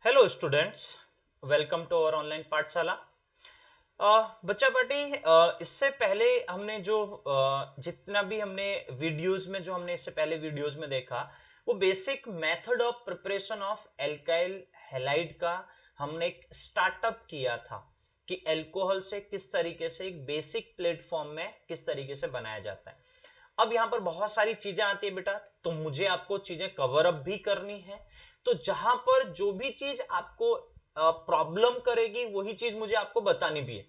Hello students, welcome to our online पाठशाला। बच्चा party, इससे पहले हमने जो जितना भी हमने वीडियोस में जो हमने इससे पहले वीडियोस में देखा, वो basic method of preparation of alkyl halide का हमने एक स्टार्टअप किया था कि अल्कोहल से किस तरीके से एक बेसिक प्लेटफॉर्म में किस तरीके से बनाया जाता है। अब यहां पर बहुत सारी चीजें आती है बेटा, तो मुझे आपको चीजें कवर अप भी करनी है। तो जहां पर जो भी चीज आपको प्रॉब्लम करेगी वही चीज मुझे आपको बतानी भी है।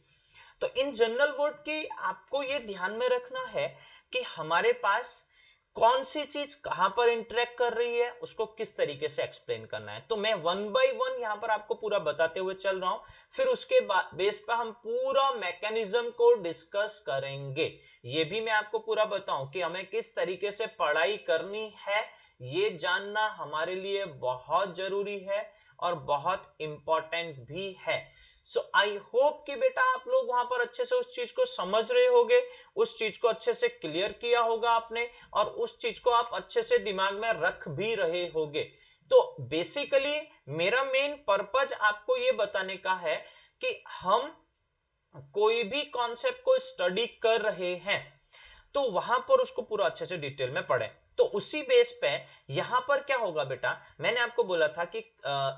तो इन जनरल वर्ड की आपको ये ध्यान में रखना है कि हमारे पास कौन सी चीज कहां पर इंटरेक्ट कर रही है, उसको किस तरीके से एक्सप्लेन करना है। तो मैं वन बाय वन यहां पर आपको पूरा बताते हुए चल रहा हूं, फिर उसके बेस पर हम पूरा मैकेनिज्म को डिस्कस करेंगे। ये भी मैं आपको पूरा बताऊं कि हमें किस तरीके से पढ़ाई करनी है, ये जानना हमारे लिए बहुत जरूरी है और बहुत इंपॉर्टेंट भी है। सो आई होप कि बेटा आप लोग वहां पर अच्छे से उस चीज को समझ रहे होगे, उस चीज को अच्छे से क्लियर किया होगा आपने, और उस चीज को आप अच्छे से दिमाग में रख भी रहे होगे। तो बेसिकली मेरा मेन पर्पज आपको ये बताने का है कि हम कोई भी कॉन्सेप्ट को स्टडी कर रहे हैं तो वहां पर उसको पूरा अच्छे से डिटेल में पढ़ें। तो उसी बेस पे यहां पर क्या होगा बेटा, मैंने आपको बोला था कि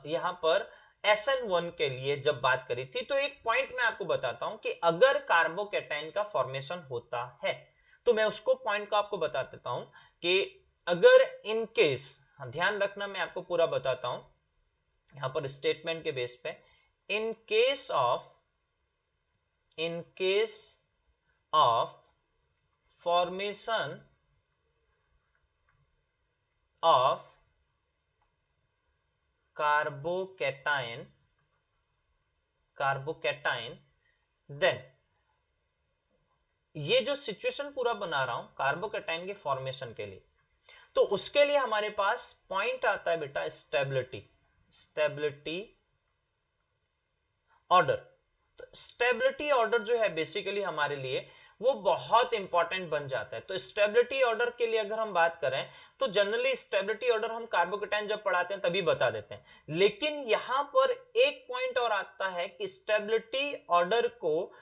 यहां पर SN1 के लिए जब बात करी थी तो एक पॉइंट मैं आपको बताता हूं कि अगर कार्बोकैटायन का फॉर्मेशन होता है तो मैं उसको पॉइंट को आपको बता देता हूं कि अगर इन केस, ध्यान रखना मैं आपको पूरा बताता हूं यहां पर स्टेटमेंट के बेस पे, in case of formation of carbocation then, ये जो सिचुएशन पूरा बना रहा हूं कार्बोकैटायन के फॉर्मेशन के लिए, तो उसके लिए हमारे पास पॉइंट आता है बेटा स्टेबिलिटी ऑर्डर। तो स्टेबिलिटी ऑर्डर जो है बेसिकली हमारे लिए वो बहुत इंपॉर्टेंट बन जाता है। तो स्टेबिलिटी ऑर्डर के लिए अगर हम बात करें तो जनरली स्टेबिलिटी ऑर्डर हम कार्बोकैटायन जब पढ़ाते हैं तभी बता देते हैं, लेकिन यहां पर एक पॉइंट और आता है कि स्टेबिलिटी ऑर्डर को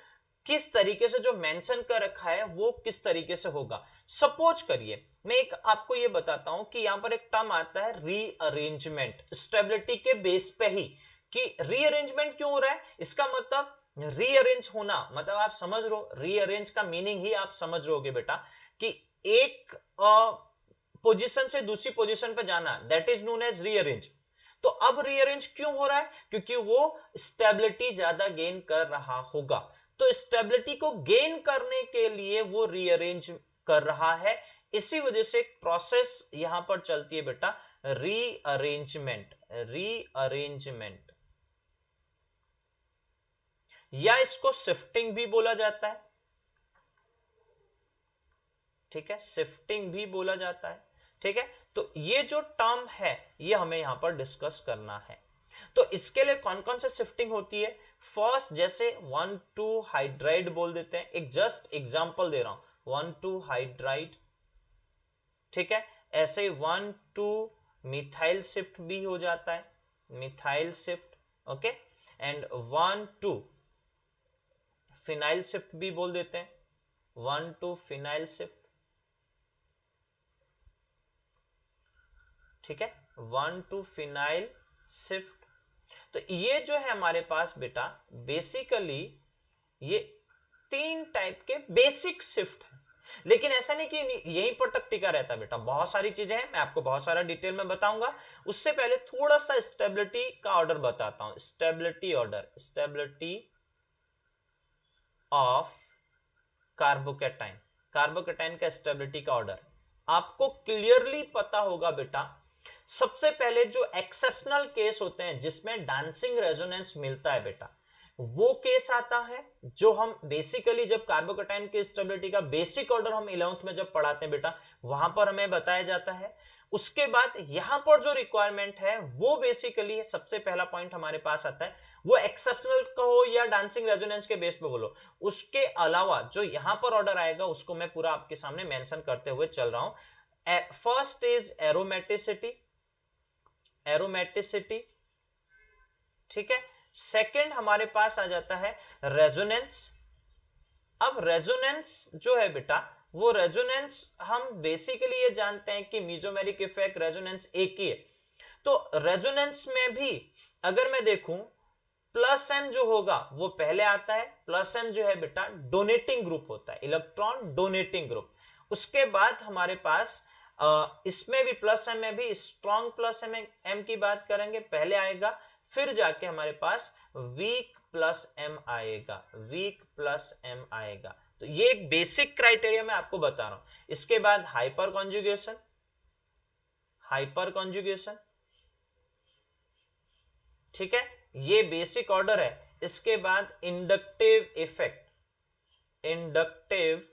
किस तरीके से जो मेंशन कर रखा है वो किस तरीके से होगा। सपोज करिए मैं एक आपको ये बताता हूं कि यहां पर एक टर्म आता है रीअरेंजमेंट, स्टेबिलिटी के बेस पे ही कि रीअरेंजमेंट क्यों हो रहा है, इसका मतलब रीअरेंज होना, मतलब आप समझ रहे हो रीअरेंज का मीनिंग ही आप समझ रहोगे बेटा कि एक पोजीशन से दूसरी पोजीशन पे जाना, that is known as rearrange. तो अब रीअरेंज क्यों हो रहा है, क्योंकि वो स्टेबिलिटी ज्यादा गेन कर रहा होगा। तो स्टेबिलिटी को गेन करने के लिए वो रीअरेंज कर रहा है, इसी वजह से एक प्रोसेस यहां पर चलती है बेटा, रीअरेंजमेंट या इसको शिफ्टिंग भी बोला जाता है। ठीक है, शिफ्टिंग भी बोला जाता है। ठीक है, तो ये जो टर्म है ये हमें यहां पर डिस्कस करना है। तो इसके लिए कौन कौन से शिफ्टिंग होती है, फर्स्ट जैसे 1,2 हाइड्राइड बोल देते हैं, एक जस्ट एग्जांपल दे रहा हूं 1,2 हाइड्राइड। ठीक है, ऐसे 1,2 मिथाइल शिफ्ट भी हो जाता है, methyl shift. Okay, and 1,2 phenyl shift भी बोल देते हैं, 1,2 फिनाइल शिफ्ट। ठीक है, 1,2 फिनाइल शिफ्ट। तो ये जो है हमारे पास बेटा बेसिकली ये तीन टाइप के बेसिक शिफ्ट है, लेकिन ऐसा नहीं कि यहीं पर तक टिका रहता बेटा, बहुत सारी चीजें हैं, मैं आपको बहुत सारा डिटेल में बताऊंगा। उससे पहले थोड़ा सा स्टेबिलिटी का ऑर्डर बताता हूं, stability order, stability of carbocation, carbocation का स्टेबिलिटी का ऑर्डर आपको क्लियरली पता होगा बेटा। सबसे पहले जो एक्सेप्शनल केस होते हैं जिसमें डांसिंग रेजोनेंस मिलता है बेटा, वो केस आता है जो हम बेसिकली जब कार्बोकैटायन की स्टेबिलिटी का बेसिक ऑर्डर हम 11th में जब पढ़ाते हैं बेटा, वहां पर हमें बताया जाता है। उसके बाद यहां पर जो रिक्वायरमेंट है वो बेसिकली सबसे पहला पॉइंट हमारे पास आता है, वो एक्सेप्शनल कहो या डांसिंग रेजोनेंस के बेस पे बोलो, उसके अलावा जो यहां पर ऑर्डर आएगा उसको मैं पूरा आपके सामने मेंशन करते हुए चल रहा हूं। First is aromaticity, aromaticity. ठीक है। सेकंड हमारे पास आ जाता है रेजोनेंस। अब रेजोनेंस जो है बेटा, वो रेजोनेंस हम बेसिकली ये जानते हैं कि मीजोमेरिक इफेक्ट, रेजोनेंस एक ही है। तो रेजोनेंस में भी अगर मैं देखूं, प्लस एम जो होगा वो पहले आता है। प्लस एम जो है बेटा डोनेटिंग ग्रुप होता है, इलेक्ट्रॉन डोनेटिंग ग्रुप। उसके बाद हमारे पास इसमें भी प्लस एम में भी स्ट्रॉन्ग प्लस एम की बात करेंगे, पहले आएगा, फिर जाके हमारे पास वीक प्लस एम आएगा, वीक प्लस एम आएगा। तो ये एक बेसिक क्राइटेरिया मैं आपको बता रहा हूं। इसके बाद हाइपर कॉन्जुगेशन, हाइपर कॉन्जुगेशन, ठीक है, ये बेसिक ऑर्डर है। इसके बाद इंडक्टिव इफेक्ट, इंडक्टिव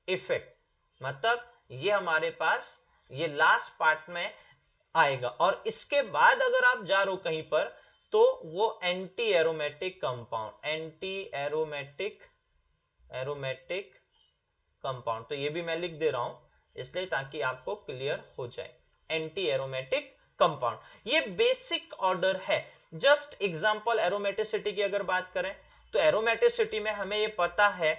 इफेक्ट मतलब ये हमारे पास ये लास्ट पार्ट में आएगा। और इसके बाद अगर आप जा रहे हो कहीं पर, तो वो anti aromatic compound, anti aromatic, aromatic compound. तो ये भी मैं लिख दे रहा हूं इसलिए ताकि आपको क्लियर हो जाए, एंटी एरोमेटिक कंपाउंड। ये बेसिक ऑर्डर है। जस्ट एग्जांपल एरोमेटिसिटी की अगर बात करें, तो एरोमेटिसिटी में हमें ये पता है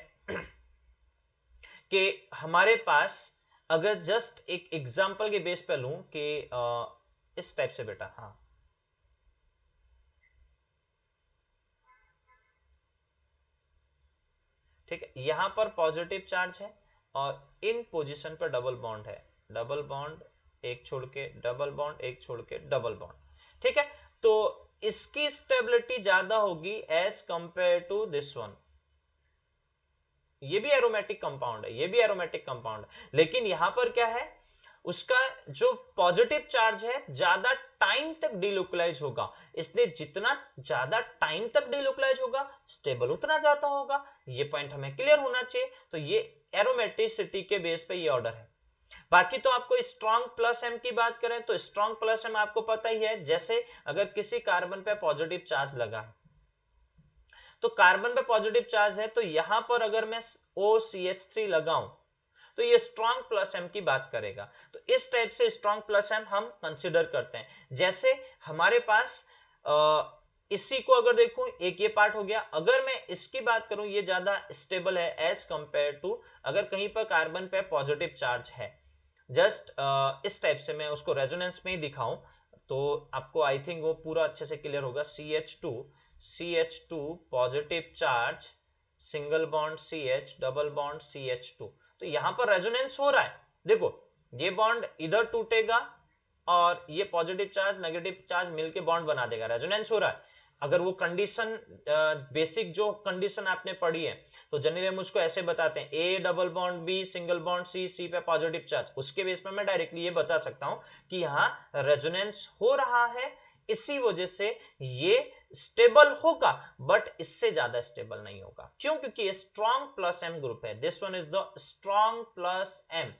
कि हमारे पास, अगर जस्ट एक एग्जांपल के बेस पे लूं कि इस टाइप से बेटा, हाँ ठीक है, यहां पर पॉजिटिव चार्ज है और इन पोजीशन पर डबल बॉन्ड है, डबल बॉन्ड एक छोड़ के, डबल बॉन्ड एक छोड़ के, डबल बॉन्ड, ठीक है। तो इसकी स्टेबिलिटी ज्यादा होगी as compare to this one. ये भी एरोमेटिक कंपाउंड है, ये भी एरोमेटिक कंपाउंड है, लेकिन यहां पर क्या है, उसका जो पॉजिटिव चार्ज है ज्यादा टाइम तक डिलोकलाइज होगा, इसलिए जितना ज्यादा टाइम तक डिलोकलाइज होगा स्टेबल उतना ज्यादा होगा। ये पॉइंट हमें क्लियर होना चाहिए। तो ये एरोमेटिसिटी के बेस पे ये ऑर्डर है। बाकी तो आपको स्ट्रॉन्ग प्लस एम की बात करें, तो स्ट्रॉन्ग प्लस एम आपको पता ही है, जैसे अगर किसी कार्बन पे पॉजिटिव चार्ज लगा है, तो कार्बन पे पॉजिटिव चार्ज है, तो यहां पर अगर मैं OCH3 लगाऊं तो ये स्ट्रॉन्ग प्लस एम की बात करेगा। तो इस टाइप से स्ट्रॉन्ग प्लस एम हम कंसिडर करते हैं। जैसे हमारे पास इसी को अगर देखूं, एक ये पार्ट हो गया, अगर मैं इसकी बात करूं, ये ज्यादा स्टेबल है एज कंपेयर टू अगर कहीं पर कार्बन पे पॉजिटिव चार्ज है। जस्ट इस टाइप से मैं उसको रेजोनेंस में ही दिखाऊं तो आपको आई थिंक वो पूरा अच्छे से क्लियर होगा। CH2 positive charge, single bond CH, double bond CH2। तो यहां पर रेजोनेंस हो रहा है, देखो ये बॉन्ड इधर टूटेगा और ये पॉजिटिव चार्ज नेगेटिव चार्ज मिलके बॉन्ड बना देगा, रेजोनेंस हो रहा है। अगर वो कंडीशन, बेसिक जो कंडीशन आपने पढ़ी है, तो जनरली हम उसको ऐसे बताते हैं, A double bond B, single bond C पे पॉजिटिव चार्ज। उसके बेस पे मैं डायरेक्टली ये बता सकता हूं कि यहाँ रेजोनेंस हो रहा है, इसी वजह से ये स्टेबल होगा, बट इससे ज्यादा स्टेबल नहीं होगा। क्यों? क्योंकि ये स्ट्रॉन्ग प्लस एम ग्रुप है। This one is the strong plus M,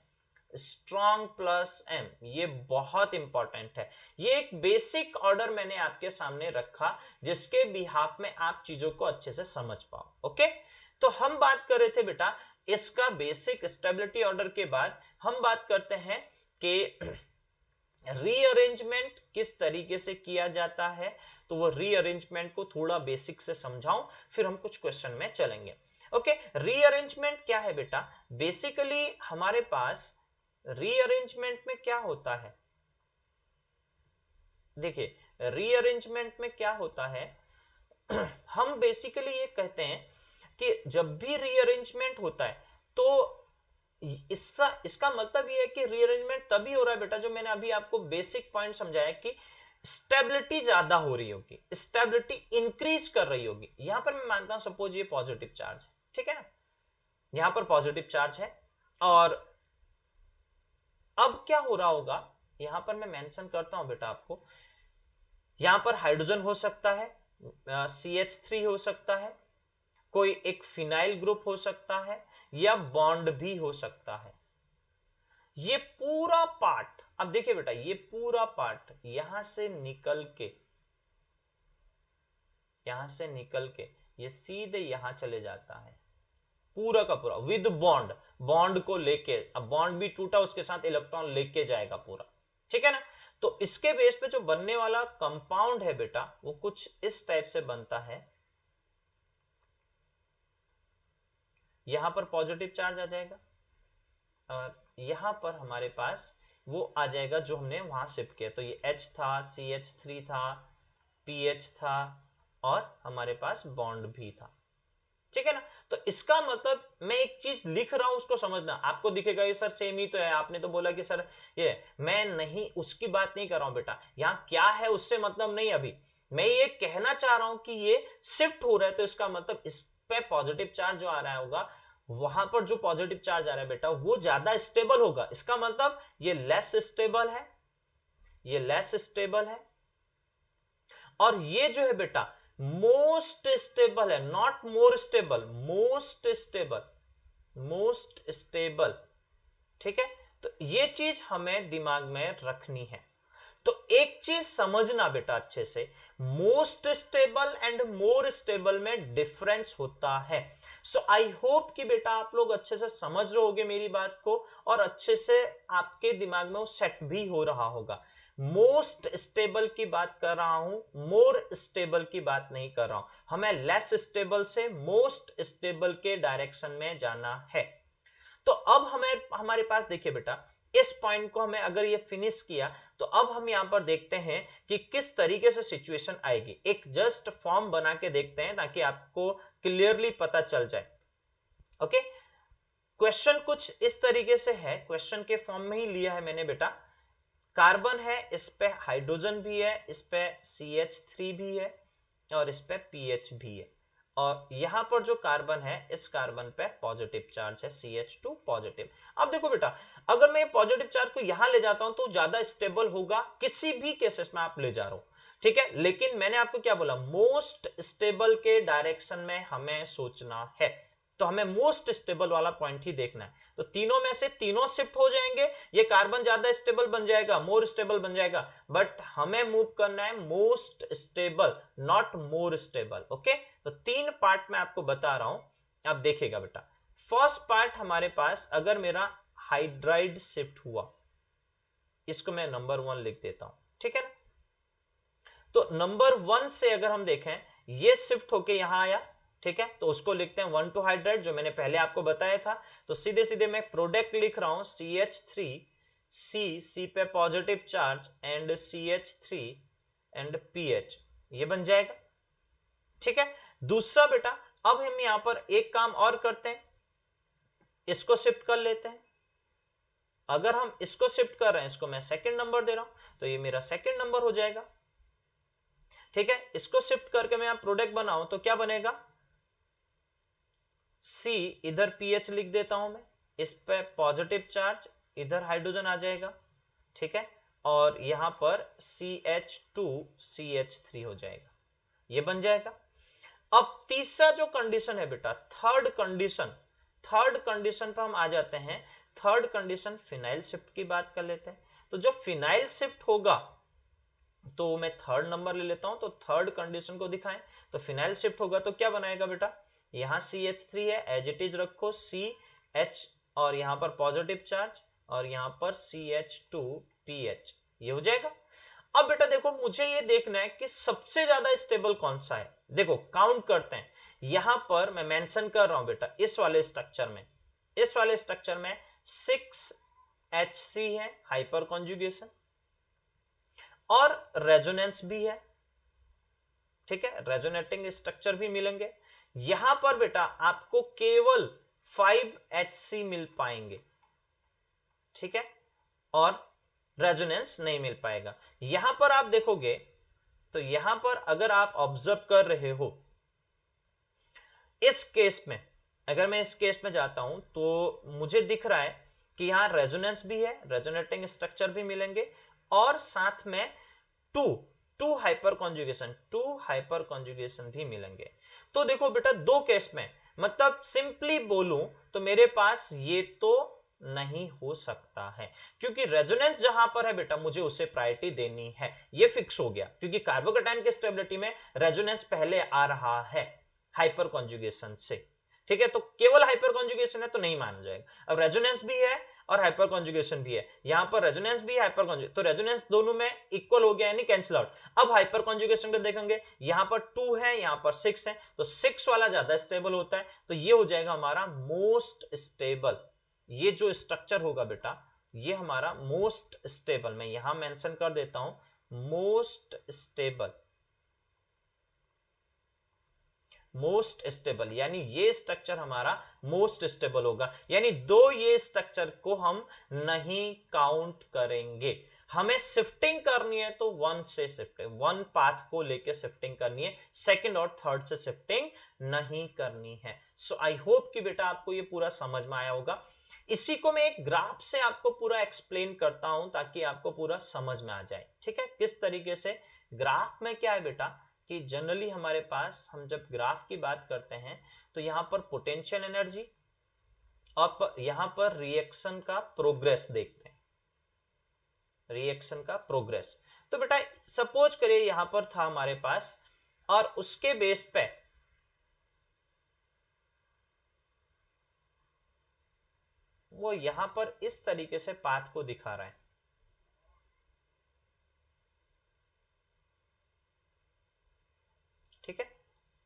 strong plus M, ये बहुत इंपॉर्टेंट है। ये एक बेसिक ऑर्डर मैंने आपके सामने रखा जिसके बिहाफ में आप चीजों को अच्छे से समझ पाओ। ओके, तो हम बात कर रहे थे बेटा इसका बेसिक स्टेबिलिटी ऑर्डर के बाद हम बात करते हैं कि रीअरेंजमेंट किस तरीके से किया जाता है। तो वो रीअरेंजमेंट को थोड़ा बेसिक से समझाऊं, फिर हम कुछ क्वेश्चन में चलेंगे। ओके, रीअरेंजमेंट क्या है बेटा? बेसिकली हमारे पास रीअरेंजमेंट में क्या होता है, देखिए रीअरेंजमेंट में क्या होता है, हम बेसिकली ये कहते हैं कि जब भी रीअरेंजमेंट होता है तो इसका मतलब ये है कि रीअरेंजमेंट तभी हो रहा है बेटा, जो मैंने अभी आपको बेसिक पॉइंट समझाया कि स्टेबिलिटी ज्यादा हो रही होगी, स्टेबिलिटी इंक्रीज कर रही होगी। यहां पर मैं मानता हूं सपोज ये पॉजिटिव चार्ज है, ठीक है ना, यहां पर पॉजिटिव चार्ज है, और अब क्या हो रहा होगा, यहां पर मैं मेंशन करता हूं बेटा आपको, यहां पर हाइड्रोजन हो सकता है, CH3 हो सकता है, कोई एक फिनाइल ग्रुप हो सकता है, या बॉन्ड भी हो सकता है। ये पूरा पार्ट, अब देखिए बेटा ये पूरा पार्ट यहां से निकल के ये सीधे यहां चले जाता है, पूरा का पूरा विद बॉन्ड, बॉन्ड को लेके, अब बॉन्ड भी टूटा उसके साथ इलेक्ट्रॉन लेके जाएगा पूरा, ठीक है ना। तो इसके बेस पे जो बनने वाला कंपाउंड है बेटा वो कुछ इस टाइप से बनता है। यहां पर पॉजिटिव चार्ज आ जाएगा और यहां पर हमारे पास वो आ जाएगा जो हमने वहां शिफ्ट किया। तो ये H था, CH3 था, PH था और हमारे पास बॉन्ड भी था। ठीक है ना। तो इसका मतलब मैं एक चीज लिख रहा हूं उसको समझना। आपको दिखेगा ये सर सेम ही तो है, आपने तो बोला कि सर ये, मैं नहीं उसकी बात नहीं कर रहा हूं बेटा, यहां क्या है उससे मतलब नहीं। अभी मैं ये कहना चाह रहा हूं कि ये शिफ्ट हो रहा है तो इसका मतलब इस पे पॉजिटिव चार्ज जो आ रहा होगा, वहां पर जो पॉजिटिव चार्ज आ रहा है बेटा वो ज्यादा स्टेबल होगा। इसका मतलब ये लेस स्टेबल है, ये लेस स्टेबल है, और ये जो है बेटा मोस्ट स्टेबल है, not more stable, most stable, most stable. ठीक है। तो ये चीज हमें दिमाग में रखनी है। तो एक चीज समझना बेटा अच्छे से, most stable and more stable में डिफरेंस होता है। सो आई होप कि बेटा आप लोग अच्छे से समझ रहे होगे मेरी बात को और अच्छे से आपके दिमाग में वो सेट भी हो रहा होगा। मोस्ट स्टेबल की बात कर रहा हूं, मोर स्टेबल की बात नहीं कर रहा हूं। हमें लेस स्टेबल से मोस्ट स्टेबल के डायरेक्शन में जाना है। तो अब हमें हमारे पास देखिए बेटा, इस पॉइंट को हमें अगर ये फिनिश किया तो अब हम यहां पर देखते हैं कि किस तरीके से सिचुएशन आएगी। एक जस्ट फॉर्म बना के देखते हैं ताकि आपको क्लियरली पता चल जाए। ओके, क्वेश्चन कुछ इस तरीके से है, क्वेश्चन के फॉर्म में ही लिया है मैंने बेटा। कार्बन है, इस पे हाइड्रोजन भी है, इस पे CH3 भी है और इस पे PH भी है, और यहां पर जो कार्बन है इस कार्बन पे पॉजिटिव चार्ज है, CH2 पॉजिटिव। अब देखो बेटा, अगर मैं पॉजिटिव चार्ज को यहां ले जाता हूं तो ज्यादा स्टेबल होगा, किसी भी केसेस में आप ले जा रहे हो। ठीक है, लेकिन मैंने आपको क्या बोला, मोस्ट स्टेबल के डायरेक्शन में हमें सोचना है। तो हमें मोस्ट स्टेबल वाला पॉइंट ही देखना है। तो तीनों में से तीनों शिफ्ट हो जाएंगे, ये कार्बन ज्यादा स्टेबल बन जाएगा, मोर स्टेबल बन जाएगा, बट हमें मूव करना है most stable, not more stable. Okay, तो तीन पार्ट मैं आपको बता रहा हूं, आप देखिएगा बेटा। फर्स्ट पार्ट हमारे पास, अगर मेरा हाइड्राइड शिफ्ट हुआ, इसको मैं नंबर 1 लिख देता हूं। ठीक है ना। तो नंबर 1 से अगर हम देखें, ये शिफ्ट होके यहां आया। ठीक है, तो उसको लिखते हैं 1 2 हाइड्राइड, जो मैंने पहले आपको बताया था। तो सीधे सीधे मैं प्रोडक्ट लिख रहा हूं, CH3, C पे positive charge and CH3 and PH, ये बन जाएगा। ठीक है, दूसरा बेटा, अब हम यहां पर एक काम और करते हैं, इसको शिफ्ट कर लेते हैं। अगर हम इसको शिफ्ट कर रहे हैं, इसको मैं सेकंड नंबर दे रहा हूं, तो ये मेरा सेकंड नंबर हो जाएगा। ठीक है, इसको शिफ्ट करके मैं प्रोडक्ट बनाऊं तो क्या बनेगा, C, इधर PH लिख देता हूं मैं, इस पे पॉजिटिव चार्ज, इधर हाइड्रोजन आ जाएगा। ठीक है, और यहां पर CH2 CH3 हो जाएगा, ये बन जाएगा। अब तीसरा जो कंडीशन है बेटा, थर्ड कंडीशन, थर्ड कंडीशन पर हम आ जाते हैं। थर्ड कंडीशन फिनाइल शिफ्ट की बात कर लेते हैं। तो जब फिनाइल शिफ्ट होगा तो मैं थर्ड नंबर ले लेता हूं, तो थर्ड कंडीशन को दिखाएं। तो फिनाइल शिफ्ट होगा तो क्या बनाएगा बेटा, यहां CH3 है, एज इट इज रखो, CH, और यहां पर पॉजिटिव चार्ज, और यहां पर CH2 PH, ये हो जाएगा। अब बेटा देखो, मुझे ये देखना है कि सबसे ज्यादा स्टेबल कौन सा है। देखो काउंट करते हैं, यहां पर मैं मेंशन कर रहा हूं बेटा, इस वाले स्ट्रक्चर में, इस वाले स्ट्रक्चर में 6HC है, हाइपर कॉन्जुगेशन, और रेजोनेंस भी है। ठीक है, रेजोनेटिंग स्ट्रक्चर भी मिलेंगे। यहां पर बेटा आपको केवल 5HC मिल पाएंगे। ठीक है, और रेजोनेंस नहीं मिल पाएगा। यहां पर आप देखोगे तो यहां पर अगर आप ऑब्जर्व कर रहे हो, इस केस में, अगर मैं इस केस में जाता हूं तो मुझे दिख रहा है कि यहां रेजोनेंस भी है, रेजोनेटिंग स्ट्रक्चर भी मिलेंगे, और साथ में टू हाइपर कॉन्जुगेशन भी मिलेंगे। तो देखो बेटा, दो केस में, मतलब सिंपली बोलूं तो मेरे पास ये तो नहीं हो सकता है, क्योंकि रेजोनेंस जहां पर है बेटा मुझे उसे प्रायोरिटी देनी है, ये फिक्स हो गया, क्योंकि कार्बोकैटायन की स्टेबिलिटी में रेजोनेंस पहले आ रहा है हाइपर कॉन्जुगेशन से। ठीक है, तो केवल हाइपर कॉन्जुगेशन है तो नहीं माना जाएगा। अब रेजोनेंस भी है और हाइपर कॉन्जुगेशन भी है, यहाँ पर रेजोनेंस भी है, हाइपर कॉन्जुगेशन, तो रेजोनेंस दोनों में इक्वल हो गया यानी कैंसिल आउट। अब हाइपर कॉन्जुगेशन को देखेंगे, यहाँ पर 2 है, यहाँ पर 6 है, तो 6 वाला ज्यादा स्टेबल होता है, तो ये हो जाएगा हमारा मोस्ट स्टेबल। ये जो स्ट्रक्चर होगा बेटा, ये हमारा मोस्ट स्टेबल, मैं यहां मेंशन कर देता हूं मोस्ट स्टेबल, मोस्ट स्टेबल, यानी ये स्ट्रक्चर हमारा मोस्ट स्टेबल होगा, यानी दो ये स्ट्रक्चर को हम नहीं काउंट करेंगे। हमें शिफ्टिंग करनी है तो वन से शिफ्टिंग, वन पाथ को लेके शिफ्टिंग करनी है, सेकंड और थर्ड से शिफ्टिंग नहीं करनी है। सो आई होप कि बेटा आपको ये पूरा समझ में आया होगा। इसी को मैं एक ग्राफ से आपको पूरा एक्सप्लेन करता हूं ताकि आपको पूरा समझ में आ जाए, ठीक है। किस तरीके से, ग्राफ में क्या है बेटा कि जनरली हमारे पास, हम जब ग्राफ की बात करते हैं तो यहां पर पोटेंशियल एनर्जी और यहां पर रिएक्शन का प्रोग्रेस देखते हैं, रिएक्शन का प्रोग्रेस। तो बेटा सपोज करिए यहां पर था हमारे पास, और उसके बेस पे वो यहां पर इस तरीके से पाथ को दिखा रहा है, ठीक है।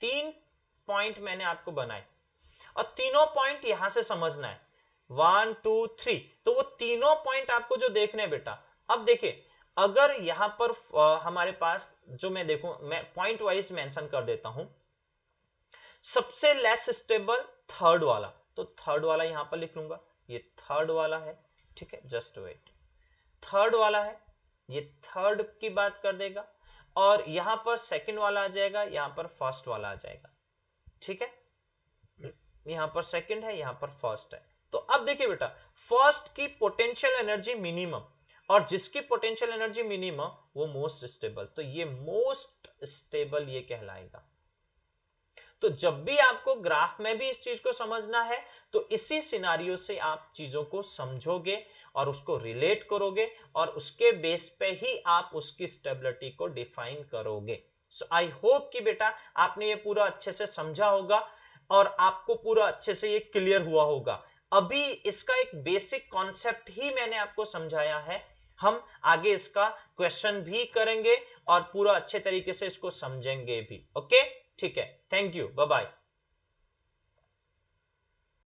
3 पॉइंट मैंने आपको बनाए और तीनों पॉइंट यहां से समझना है, 1 2 3, तो वो तीनों पॉइंट आपको जो देखने हैं बेटा। अब देखिए अगर यहां पर हमारे पास जो मैं देखूं, मैं पॉइंट वाइज मेंशन कर देता हूं, सबसे लेस स्टेबल थर्ड वाला, तो थर्ड वाला यहां पर लिख लूंगा, ये थर्ड वाला है, ठीक है, जस्ट वेट, थर्ड वाला है, ये थर्ड की बात कर देगा, और यहां पर सेकंड वाला आ जाएगा, यहां पर फर्स्ट वाला आ जाएगा, ठीक है। यहां पर सेकंड है, यहां पर फर्स्ट है। तो अब देखिए बेटा, फर्स्ट की पोटेंशियल एनर्जी मिनिमम, और जिसकी पोटेंशियल एनर्जी मिनिमम वो मोस्ट स्टेबल, तो ये मोस्ट स्टेबल ये कहलाएगा। तो जब भी आपको ग्राफ में भी इस चीज को समझना है तो इसी सिनारियो से आप चीजों को समझोगे और उसको रिलेट करोगे, और उसके बेस पे ही आप उसकी स्टेबिलिटी को डिफाइन करोगे। सो आई होप कि बेटा आपने ये पूरा अच्छे से समझा होगा और आपको पूरा अच्छे से ये क्लियर हुआ होगा। अभी इसका एक बेसिक कॉन्सेप्ट ही मैंने आपको समझाया है, हम आगे इसका क्वेश्चन भी करेंगे और पूरा अच्छे तरीके से इसको समझेंगे भी। ओके, ठीक है, थैंक यू, बाय बाय।